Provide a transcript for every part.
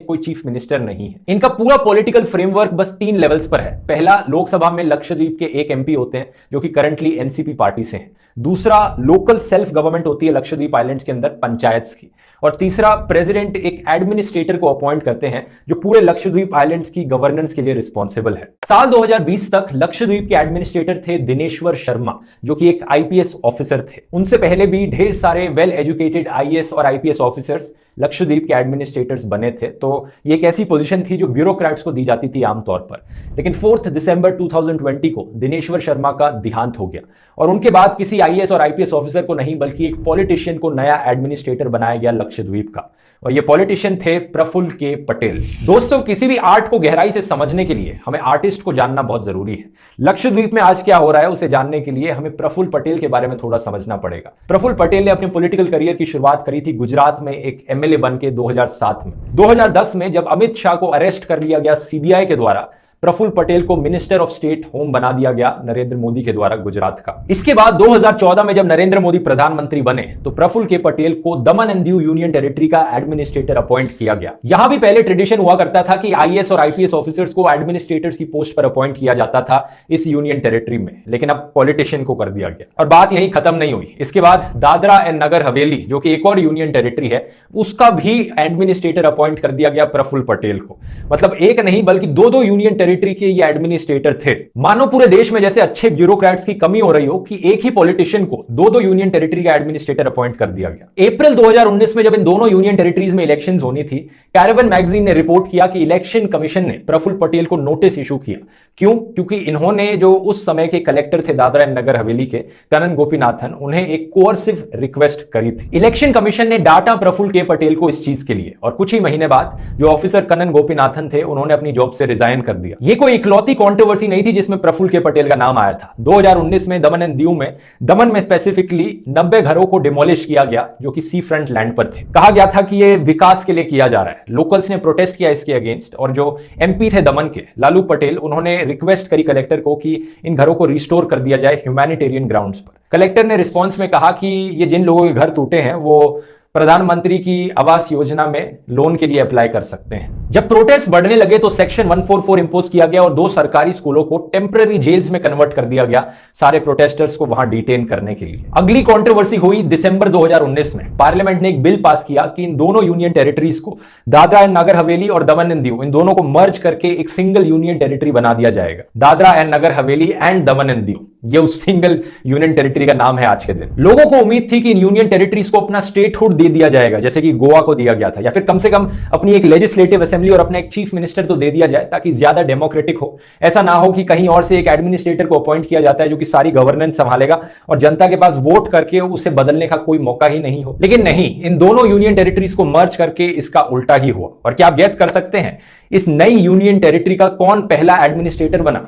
कोई chief minister नहीं है। इनका पूरा पॉलिटिकल फ्रेमवर्क बस 3 लेवल्स पर है। पहला, लोकसभा में लक्षद्वीप के एक एमपी होते हैं जो कि करंटली एनसीपी पार्टी से हैं। दूसरा, लोकल सेल्फ गवर्नमेंट होती है लक्षद्वीप आइलैंड्स के अंदर पंचायत की। और तीसरा, प्रेसिडेंट एक एडमिनिस्ट्रेटर को अपॉइंट करते हैं जो पूरे लक्षद्वीप आइलैंड्स की गवर्नेंस के लिए रिस्पॉन्सिबल है। साल 2020 तक लक्षद्वीप के एडमिनिस्ट्रेटर थे दिनेश्वर शर्मा, जो कि एक आईपीएस ऑफिसर थे। उनसे पहले भी ढेर सारे वेल एजुकेटेड आईएएस और आईपीएस ऑफिसर्स लक्षद्वीप के एडमिनिस्ट्रेटर्स बने थे। तो ये एक ऐसी पोजीशन थी जो ब्यूरोक्रेट्स को दी जाती थी आमतौर पर। लेकिन 4 दिसंबर 2020 को दिनेश्वर शर्मा का देहांत हो गया और उनके बाद किसी आईएएस और आईपीएस ऑफिसर को नहीं बल्कि एक पॉलिटिशियन को नया एडमिनिस्ट्रेटर बनाया गया लक्षद्वीप का, और ये पॉलिटिशियन थे प्रफुल्ल के पटेल। दोस्तों, किसी भी आर्ट को गहराई से समझने के लिए हमें आर्टिस्ट को जानना बहुत जरूरी है। लक्षद्वीप में आज क्या हो रहा है उसे जानने के लिए हमें प्रफुल्ल पटेल के बारे में थोड़ा समझना पड़ेगा। प्रफुल्ल पटेल ने अपने पॉलिटिकल करियर की शुरुआत करी थी गुजरात में एक एमएलए बन के 2007 में। 2010 में जब अमित शाह को अरेस्ट कर लिया गया सीबीआई के द्वारा, प्रफुल्ल पटेल को मिनिस्टर ऑफ स्टेट होम बना दिया गया नरेंद्र मोदी के द्वारा गुजरात का। इसके बाद 2014 में जब नरेंद्र मोदी प्रधानमंत्री बने तो प्रफुल्ल के पटेल को दमन एंड दीव यूनियन टेरिटरी का एडमिनिस्ट्रेटर अपॉइंट किया गया। यहां भी पहले ट्रेडिशन हुआ करता था कि आईएएस और आईपीएस ऑफिसर्स को एडमिनिस्ट्रेटर्स की पोस्ट पर अपॉइंट किया जाता था इस यूनियन टेरिटरी में, लेकिन अब पॉलिटिशियन को कर दिया गया। और बात यही खत्म नहीं हुई। इसके बाद दादरा एंड नगर हवेली, जो कि एक और यूनियन टेरिटरी है, उसका भी एडमिनिस्ट्रेटर अपॉइंट कर दिया गया प्रफुल्ल पटेल को। मतलब एक नहीं बल्कि 2 यूनियन टेरिटरी के ये एडमिनिस्ट्रेटर थे। मानो पूरे देश में जैसे अच्छे ब्यूरोक्रेट्स की कमी हो रही हो कि एक ही पॉलिटिशियन को 2 यूनियन टेरिटरी का एडमिनिस्ट्रेटर अपॉइंट कर दिया गया। अप्रैल 2019 में जब इन दोनों यूनियन टेरिटरीज में इलेक्शंस होनी थी, कैरेवन मैगजीन ने रिपोर्ट किया कि इलेक्शन कमीशन ने प्रफुल्ल पटेल को नोटिस इशू किया। क्यों? क्योंकि इन्होंने जो उस समय के कलेक्टर थे दादरा एंड नगर हवेली के, कनन गोपीनाथन, उन्हें एक कोअर्सिव रिक्वेस्ट करी थी। इलेक्शन कमीशन ने डांटा प्रफुल्ल के पटेल को इस चीज के लिए, और कुछ ही महीने बाद जो ऑफिसर कनन गोपीनाथन थे उन्होंने अपनी जॉब से रिजाइन कर दिया। ये कोई इकलौती कंट्रोवर्सी नहीं थी जिसमें प्रफुल्ल के पटेल का नाम आया था। 2019 में दमन एंड दीव में, दमन में स्पेसिफिकली 90 घरों को डिमोलिश किया गया जो कि सी फ्रंट लैंड पर थे। कहा गया था कि ये विकास के लिए किया जा रहा है। लोकल्स ने प्रोटेस्ट किया इसके अगेंस्ट, और जो एमपी थे दमन के लालू पटेल, उन्होंने रिक्वेस्ट करी कलेक्टर को कि इन घरों को रिस्टोर कर दिया जाए ह्यूमैनिटेरियन ग्राउंड्स पर। कलेक्टर ने रिस्पॉन्स में कहा कि ये जिन लोगों के घर टूटे हैं वो प्रधानमंत्री की आवास योजना में लोन के लिए अप्लाई कर सकते हैं। जब प्रोटेस्ट बढ़ने लगे तो सेक्शन 144 इंपोज किया गया और 2 सरकारी स्कूलों को टेम्पररी जेल्स में कन्वर्ट कर दिया गया सारे प्रोटेस्टर्स को वहां डिटेन करने के लिए। अगली कंट्रोवर्सी हुई दिसंबर 2019 में। पार्लियामेंट ने एक बिल पास किया कि इन दोनों यूनियन टेरिटरीज को, दादरा एंड नगर हवेली और दमन एंड दीव, इन दोनों को मर्ज करके एक सिंगल यूनियन टेरिटरी बना दिया जाएगा। Dadra and Nagar Haveli and Daman and Diu, ये उस सिंगल यूनियन टेरिटरी का नाम है आज के दिन। लोगों को उम्मीद थी कि इन यूनियन टेरिटरीज को अपना स्टेटहुड दे दिया जाएगा, जैसे कि गोवा को दिया गया था, या फिर कम से कम अपनी एक लेजिस्लेटिव असेंबली और अपना एक चीफ मिनिस्टर तो दे दिया जाए ताकि ज्यादा डेमोक्रेटिक हो। ऐसा ना हो कि कहीं और से एक एडमिनिस्ट्रेटर को अपॉइंट किया जाता है जो कि सारी गवर्नेंस संभालेगा और जनता के पास वोट करके उसे बदलने का कोई मौका ही नहीं हो। लेकिन नहीं, इन दोनों यूनियन टेरिटरीज को मर्ज करके इसका उल्टा ही हुआ। और क्या आप गेस कर सकते हैं इस नई यूनियन टेरिटरी का कौन पहला एडमिनिस्ट्रेटर बना?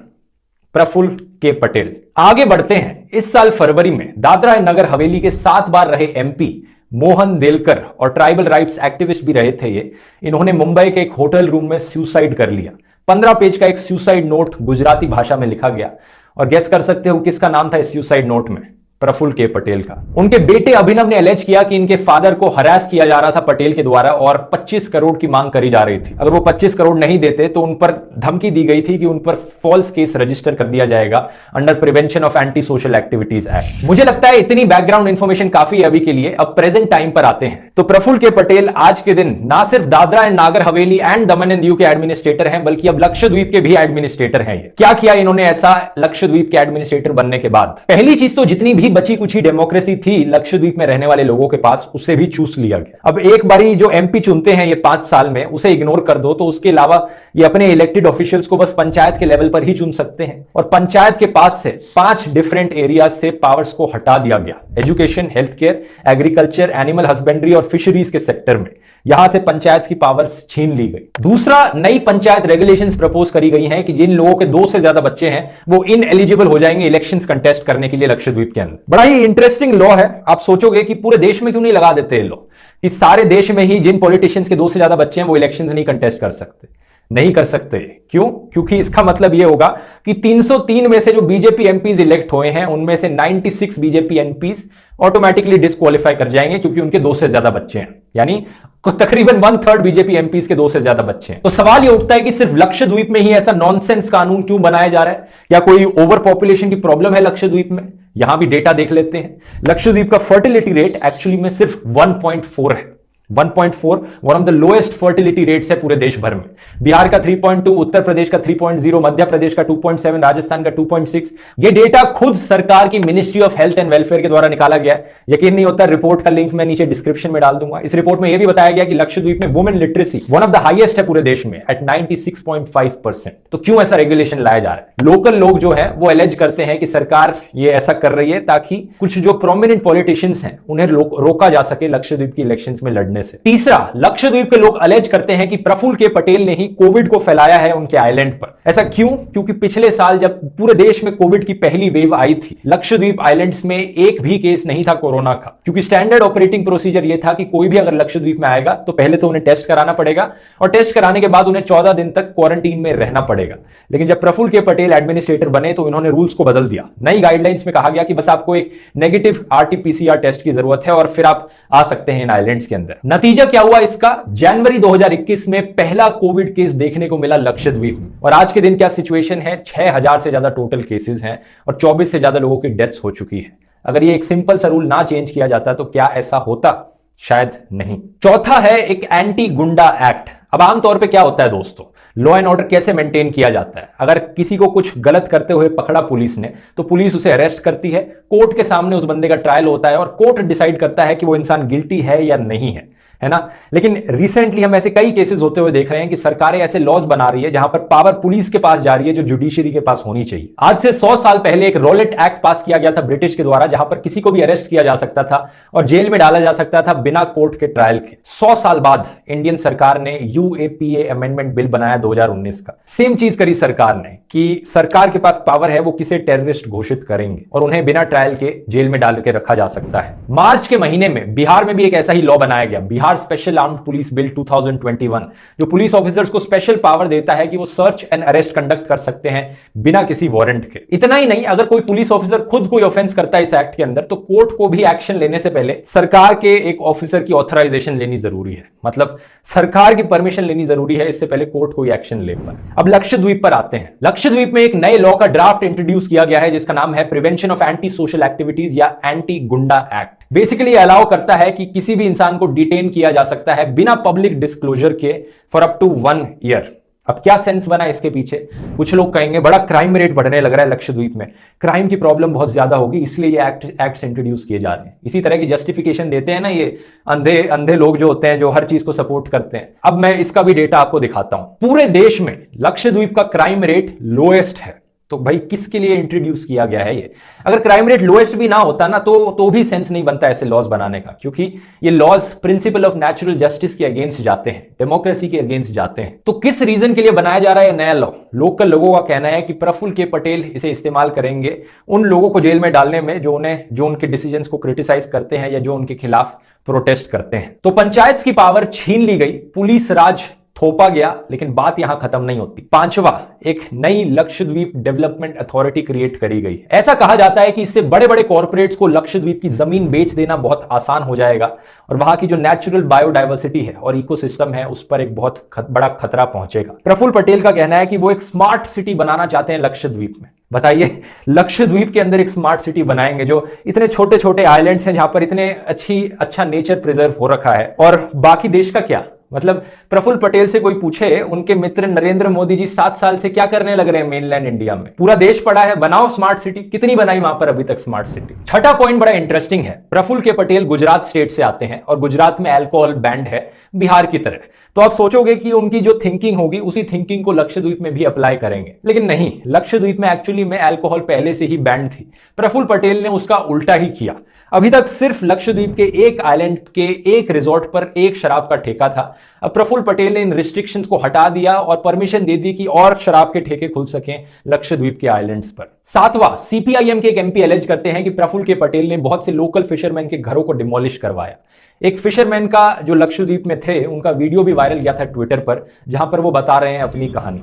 प्रफुल्ल के पटेल। आगे बढ़ते हैं। इस साल फरवरी में दादरा एंड नगर हवेली के 7 बार रहे एमपी मोहन देलकर और ट्राइबल राइट्स एक्टिविस्ट भी रहे थे ये, इन्होंने मुंबई के एक होटल रूम में सुसाइड कर लिया। 15 पेज का एक सुसाइड नोट गुजराती भाषा में लिखा गया, और गेस कर सकते हो किसका नाम था इस सुसाइड नोट में? प्रफुल्ल के पटेल का। उनके बेटे अभिनव ने एलेज किया कि इनके फादर को हरास किया जा रहा था पटेल के द्वारा और 25 करोड़ की मांग करी जा रही थी। अगर वो 25 करोड़ नहीं देते तो उन पर धमकी दी गई थी कि उन पर फॉल्स केस रजिस्टर कर दिया जाएगा under prevention of anti social activities act. मुझे लगता है इतनी बैकग्राउंड इंफॉर्मेशन काफी है अभी के लिए। अब प्रेजेंट टाइम पर आते हैं। तो प्रफुल्ल के पटेल आज के दिन ना सिर्फ Dadra and Nagar Haveli and Daman and Diu के एडमिनिस्ट्रेटर हैं, बल्कि अब लक्षद्वीप के भी एडमिनिस्ट्रेटर हैं। क्या किया इन्होंने ऐसा लक्षद्वीप के एडमिनिस्ट्रेटर बनने के बाद? पहली चीज तो जितनी भी बची कुछ डेमोक्रेसी थी लक्षद्वीप में रहने वाले लोगों के पास, उससे भी चूस लिया गया। अब एक बारी जो एमपी चुनते हैं ये 5 साल में, उसे इग्नोर कर दो तो उसके अलावा ये अपने इलेक्टेड ऑफिशियल्स को बस पंचायत के लेवल पर ही चुन सकते हैं। और पंचायत के पास से 5 डिफरेंट एरियाज से पावर्स को हटा दिया गया। Education, health care, agriculture, animal husbandry और फिशरीज के सेक्टर में यहां से पंचायत की पावर्स छीन ली गई। दूसरा, नई पंचायत रेगुलेशंस प्रपोज करी गई हैं कि जिन लोगों के 2 से ज्यादा बच्चे हैं वो इनएलिजिबल हो जाएंगे इलेक्शंस कंटेस्ट करने के लिए लक्षद्वीप के अंदर। बड़ा ही इंटरेस्टिंग लॉ है। आप सोचोगे कि पूरे देश में क्यों नहीं लगा देते ये लॉ, कि सारे देश में ही जिन पॉलिटिशियंस के 2 से ज्यादा बच्चे हैं वो इलेक्शंस नहीं कंटेस्ट कर सकते। नहीं कर सकते क्यों? क्योंकि इसका मतलब यह होगा कि 303 में से जो बीजेपी एमपीज इलेक्ट हुए हैं उनमें से 96 बीजेपी एमपीज ऑटोमेटिकली डिस्क्वालीफाई कर जाएंगे क्योंकि उनके 2 से ज्यादा बच्चे हैं। यानी तकरीबन 1/3 बीजेपी एमपीज के 2 से ज्यादा बच्चे हैं। तो सवाल यह उठता है कि सिर्फ लक्षद्वीप में ही ऐसा नॉनसेंस कानून क्यों बनाया जा रहा है? क्या कोई ओवर पॉपुलेशन की प्रॉब्लम है लक्षद्वीप में? यहां भी डेटा देख लेते हैं। लक्षद्वीप का फर्टिलिटी रेट एक्चुअली में सिर्फ 1.4 है। 1.4 one of the lowest fertility rates है पूरे देश भर में। बिहार का 3.2, उत्तर प्रदेश का 3.0, मध्य प्रदेश का 2.7, राजस्थान का 2.6। ये डेटा खुद सरकार की ministry of health and welfare के द्वारा निकाला गया है। यकीन नहीं होता, रिपोर्ट का लिंक मैं नीचे डिस्क्रिप्शन में डाल दूंगा। इस रिपोर्ट में यह भी बताया गया कि लक्षद्वीप में women literacy one of the highest है पूरे देश में एट 96.5%। तो क्यों ऐसा रेगुलेशन लाया जा रहा है? लोकल लोग जो है वो एलेज करते हैं कि सरकार ये ऐसा कर रही है ताकि कुछ जो प्रोमिनेंट पॉलिटिशियंस हैं उन्हें रोका जा सके लक्षद्वीप की इलेक्शंस में लड़ने से। तीसरा, लक्षद्वीप के लोग अलेज करते हैं कि प्रफुल्ल के पटेल ने ही कोविड को फैलाया है उनके आइलैंड पर। ऐसा क्यों? क्योंकि पिछले साल जब पूरे देश में कोविड की पहली वेव आई थी, लक्षद्वीप आइलैंड्स में एक भी केस नहीं था कोरोना का। क्योंकि स्टैंडर्ड ऑपरेटिंग प्रोसीजर यह था कि कोई भी अगर लक्षद्वीप में आएगा तो पहले तो उन्हें टेस्ट कराना पड़ेगा और टेस्ट कराने के बाद उन्हें 14 दिन तक क्वारंटीन में रहना पड़ेगा। लेकिन जब प्रफुल्ल के पटेल एडमिनिस्ट्रेटर बने तो इन्होंने रूल्स को बदल दिया। नई गाइडलाइंस में कहा गया कि बस आपको एक नेगेटिव RT-PCR टेस्ट की जरूरत है और फिर आप आ सकते हैं इन आइलैंड्स के अंदर। नतीजा क्या हुआ इसका? जनवरी 2021 में पहला कोविड केस देखने को मिला लक्षद्वीप में। और आज के दिन क्या सिचुएशन है? 6000 से ज्यादा टोटल केसेस हैं और 24 से ज्यादा लोगों की डेथ्स हो चुकी है। अगर ये एक सिंपल सा रूल ना चेंज किया जाता तो क्या ऐसा होता? शायद नहीं। चौथा है एक एंटी गुंडा एक्ट। अब आमतौर पे क्या होता है दोस्तों, लॉ एंड ऑर्डर कैसे मेंटेन किया जाता है? अगर किसी को कुछ गलत करते हुए पकड़ा पुलिस ने तो पुलिस उसे अरेस्ट करती है, कोर्ट के सामने उस बंदे का ट्रायल होता है और कोर्ट डिसाइड करता है कि वो इंसान गिल्टी है या नहीं है ना। लेकिन रिसेंटली हम ऐसे कई केसेस होते हुए देख रहे हैं कि सरकारें ऐसे लॉज बना रही है जहां पर पावर पुलिस के पास जा रही है जो जुडिशरी के पास होनी चाहिए। आज से 100 साल पहले एक रॉलेट एक्ट पास किया गया था ब्रिटिश के द्वारा, जहां पर किसी को भी अरेस्ट किया जा सकता था और जेल में डाला जा सकता था बिना कोर्ट के ट्रायल के। 100 साल बाद इंडियन सरकार ने UAPA अमेंडमेंट बिल बनाया 2019 का। सेम चीज करी सरकार ने कि सरकार के पास पावर है, वो किसे टेररिस्ट घोषित करेंगे और उन्हें बिना ट्रायल के जेल में डाल के रखा जा सकता है। मार्च के महीने में बिहार में भी एक ऐसा ही लॉ बनाया गया, Bihar special armed police bill 2021, जो पुलिस ऑफिसर्स को स्पेशल पावर देता है कि वो सर्च एंड अरेस्ट कंडक्ट कर सकते हैं बिना किसी वारंट के। इतना ही नहीं, अगर कोई पुलिस ऑफिसर खुद कोई ऑफेंस करता है इस एक्ट के अंदर तो कोर्ट को भी एक्शन लेने से पहले सरकार के एक ऑफिसर की ऑथराइजेशन लेनी जरूरी है। मतलब सरकार की परमिशन लेनी जरूरी है, इससे पहले कोर्ट कोई एक्शन ले पाए। अब लक्षद्वीप पर आते हैं। लक्षद्वीप में एक नए लॉ का ड्राफ्ट इंट्रोड्यूस किया गया है जिसका नाम है prevention of anti social activities या एंटी गुंडा एक्ट। बेसिकली अलाउ करता है कि किसी भी इंसान को डिटेन किया जा सकता है बिना पब्लिक डिस्क्लोजर के फॉर अप टू 1 ईयर। अब क्या सेंस बना इसके पीछे? कुछ लोग कहेंगे बड़ा क्राइम रेट बढ़ने लग रहा है लक्षद्वीप में, क्राइम की प्रॉब्लम बहुत ज्यादा होगी इसलिए ये एक्ट्स इंट्रोड्यूस किए जा रहे हैं। इसी तरह की जस्टिफिकेशन देते हैं ना ये अंधे लोग जो होते हैं, जो हर चीज को सपोर्ट करते हैं। अब मैं इसका भी डेटा आपको दिखाता हूं। पूरे देश में लक्षद्वीप का क्राइम रेट लोएस्ट है। तो भाई किसके लिए इंट्रोड्यूस किया गया है ये? अगर क्राइम रेट लोएस्ट भी ना होता ना तो भी सेंस नहीं बनता ऐसे लॉज बनाने का, क्योंकि ये laws principle of natural justice के अगेंस्ट जाते हैं, डेमोक्रेसी के अगेंस्ट जाते हैं। तो किस रीजन के लिए बनाया जा रहा है नया लॉ? लोकल लोगों का कहना है कि प्रफुल्ल के पटेल इसे इस्तेमाल करेंगे उन लोगों को जेल में डालने में जो उनके डिसीजंस को क्रिटिसाइज करते हैं या जो उनके खिलाफ प्रोटेस्ट करते हैं। तो पंचायत की पावर छीन ली गई, पुलिस राज थोपा गया, लेकिन बात यहां खत्म नहीं होती। पांचवा, एक नई लक्षद्वीप डेवलपमेंट अथॉरिटी क्रिएट करी गई। ऐसा कहा जाता है कि इससे बड़े बड़े कॉर्पोरेट्स को लक्षद्वीप की जमीन बेच देना बहुत आसान हो जाएगा और वहां की जो नेचुरल बायोडाइवर्सिटी है और इकोसिस्टम है उस पर एक बहुत बड़ा खतरा पहुंचेगा। प्रफुल्ल पटेल का कहना है कि वो एक स्मार्ट सिटी बनाना चाहते हैं लक्षद्वीप में। बताइए, लक्षद्वीप के अंदर एक स्मार्ट सिटी बनाएंगे जो इतने छोटे छोटे आइलैंड्स हैं जहां पर इतने अच्छा नेचर प्रिजर्व हो रखा है, और बाकी देश का क्या? मतलब प्रफुल्ल पटेल से कोई पूछे, उनके मित्र नरेंद्र मोदी जी 7 साल से क्या करने लग रहे हैं मेनलैंड इंडिया में? पूरा देश पड़ा है, बनाओ स्मार्ट सिटी। कितनी बनाई वहां पर अभी तक स्मार्ट सिटी? छठा पॉइंट बड़ा इंटरेस्टिंग है। प्रफुल्ल के पटेल गुजरात स्टेट से आते हैं और गुजरात में अल्कोहल बैंड है बिहार की तरह। तो आप सोचोगे कि उनकी जो थिंकिंग होगी उसी थिंकिंग को लक्षद्वीप में भी अप्लाई करेंगे, लेकिन नहीं। लक्षद्वीप में एक्चुअली में अल्कोहल पहले से ही बैंड थी। प्रफुल्ल पटेल ने उसका उल्टा ही किया। अभी तक सिर्फ लक्षद्वीप के एक आइलैंड के एक रिजॉर्ट पर एक शराब का ठेका था। अब प्रफुल्ल पटेल ने इन रिस्ट्रिक्शंस को हटा दिया और परमिशन दे दी कि और शराब के ठेके खुल सकें लक्षद्वीप के आइलैंड्स पर। सातवां, CPIM के एक MP एलेज करते हैं कि प्रफुल्ल के पटेल ने बहुत से लोकल फिशरमैन के घरों को डिमोलिश करवाया। एक फिशरमैन का जो लक्षद्वीप में थे, उनका वीडियो भी वायरल गया था ट्विटर पर, जहां पर वो बता रहे हैं अपनी कहानी।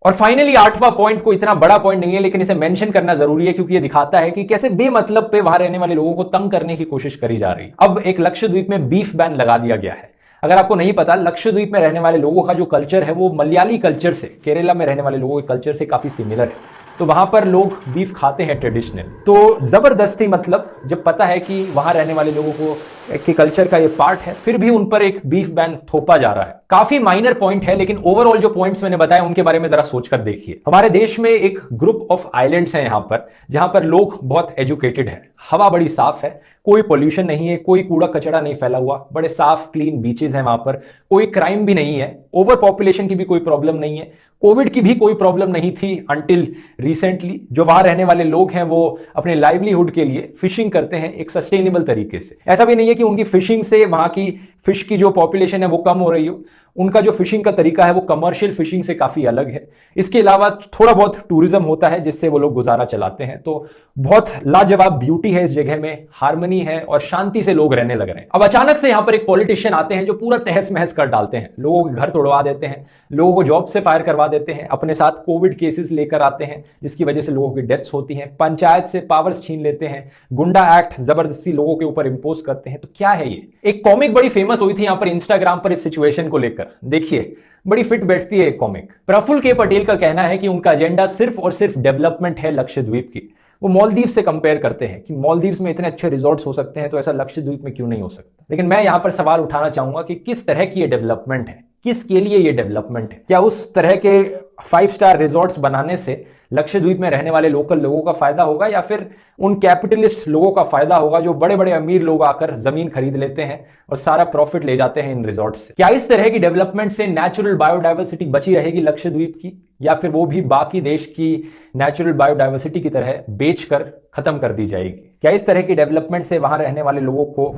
और फाइनली 8वां पॉइंट को इतना बड़ा पॉइंट नहीं है, लेकिन इसे मेंशन करना जरूरी है क्योंकि ये दिखाता है कि कैसे बेमतलब पे वहां रहने वाले लोगों को तंग करने की कोशिश करी जा रही है। अब एक लक्षद्वीप में बीफ बैन लगा दिया गया है। अगर आपको नहीं पता, लक्षद्वीप में रहने वाले लोगों का जो कल्चर है वो मलयाली कल्चर से, केरला में रहने वाले लोगों के कल्चर से काफी सिमिलर है। तो वहां पर लोग बीफ खाते हैं ट्रेडिशनल। तो जबरदस्ती, मतलब जब पता है कि वहां रहने वाले लोगों को के कल्चर का ये पार्ट है, फिर भी उन पर एक बीफ बैन थोपा जा रहा है। काफी माइनर पॉइंट है, लेकिन ओवरऑल जो पॉइंट्स मैंने बताए उनके बारे में जरा सोचकर देखिए। हमारे देश में एक ग्रुप ऑफ आइलैंड्स हैं यहां पर, जहां पर लोग बहुत एजुकेटेड हैं, हवा बड़ी साफ है, कोई पोल्यूशन नहीं है, कोई कूड़ा कचरा नहीं फैला हुआ, बड़े साफ क्लीन बीचेस हैं वहां पर, कोई क्राइम भी नहीं है, ओवर पॉपुलेशन की भी कोई प्रॉब्लम नहीं है, कोविड की भी कोई प्रॉब्लम नहीं थी अंटिल रिसेंटली। जो वहां रहने वाले लोग हैं वो अपने लाइवलीहुड के लिए फिशिंग करते हैं एक सस्टेनेबल तरीके से। ऐसा भी नहीं है कि उनकी फिशिंग से वहां की फिश की जो पॉपुलेशन है वो कम हो रही हो। उनका जो फिशिंग का तरीका है वो कमर्शियल फिशिंग से काफी अलग है। इसके अलावा थोड़ा बहुत टूरिज्म होता है जिससे वो लोग गुजारा चलाते हैं। तो बहुत लाजवाब ब्यूटी है इस जगह में, हार्मनी है और शांति से लोग रहने लग रहे हैं। अब अचानक से यहां पर एक पॉलिटिशियन आते हैं जो पूरा तहस महस कर डालते हैं, लोगों के घर तोड़वा देते हैं, लोगों को जॉब से फायर करवा देते हैं, अपने साथ कोविड केसेस लेकर आते हैं जिसकी वजह से लोगों की डेथ्स होती हैं, पंचायत से पावर्स छीन लेते हैं, गुंडा एक्ट जबरदस्ती लोगों के ऊपर इंपोज करते हैं। तो क्या है ये? एक कॉमिक बड़ी फेमस हुई थी यहां पर इंस्टाग्राम पर इस सिचुएशन को लेकर, देखिए बड़ी फिट बैठती है एक कॉमिक। प्रफुल्ल के पटेल का कहना है कि उनका एजेंडा सिर्फ और सिर्फ डेवलपमेंट है लक्षद्वीप की। वो मालदीव से कंपेयर करते हैं कि मालदीव्स में इतने अच्छे रिजॉर्ट्स हो सकते हैं तो ऐसा लक्षद्वीप में क्यों नहीं हो सकता। लेकिन मैं यहां पर सवाल उठाना चाहूंगा कि किस तरह की ये डेवलपमेंट है, किसके लिए ये डेवलपमेंट है? क्या उस तरह के 5 स्टार रिजॉर्ट्स बनाने से लक्षद्वीप में रहने वाले लोकल लोगों का फायदा होगा या फिर उन कैपिटलिस्ट लोगों का फायदा होगा जो बड़े बड़े अमीर लोग आकर जमीन खरीद लेते हैं और सारा प्रॉफिट ले जाते हैं इन रिजॉर्ट्स से? क्या इस तरह की डेवलपमेंट से नेचुरल बायोडायवर्सिटी बची रहेगी लक्षद्वीप की, या फिर वो भी बाकी देश की नेचुरल बायोडायवर्सिटी की तरह बेचकर खत्म कर दी जाएगी? क्या इस तरह की डेवलपमेंट से वहां रहने वाले लोगों को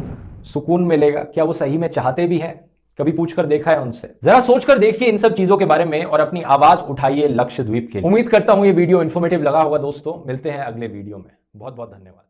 सुकून मिलेगा? क्या वो सही में चाहते भी हैं? कभी पूछकर देखा है उनसे? जरा सोचकर देखिए इन सब चीजों के बारे में और अपनी आवाज उठाइए लक्षद्वीप के लिए। उम्मीद करता हूं ये वीडियो इन्फॉर्मेटिव लगा होगा दोस्तों। मिलते हैं अगले वीडियो में। बहुत बहुत धन्यवाद।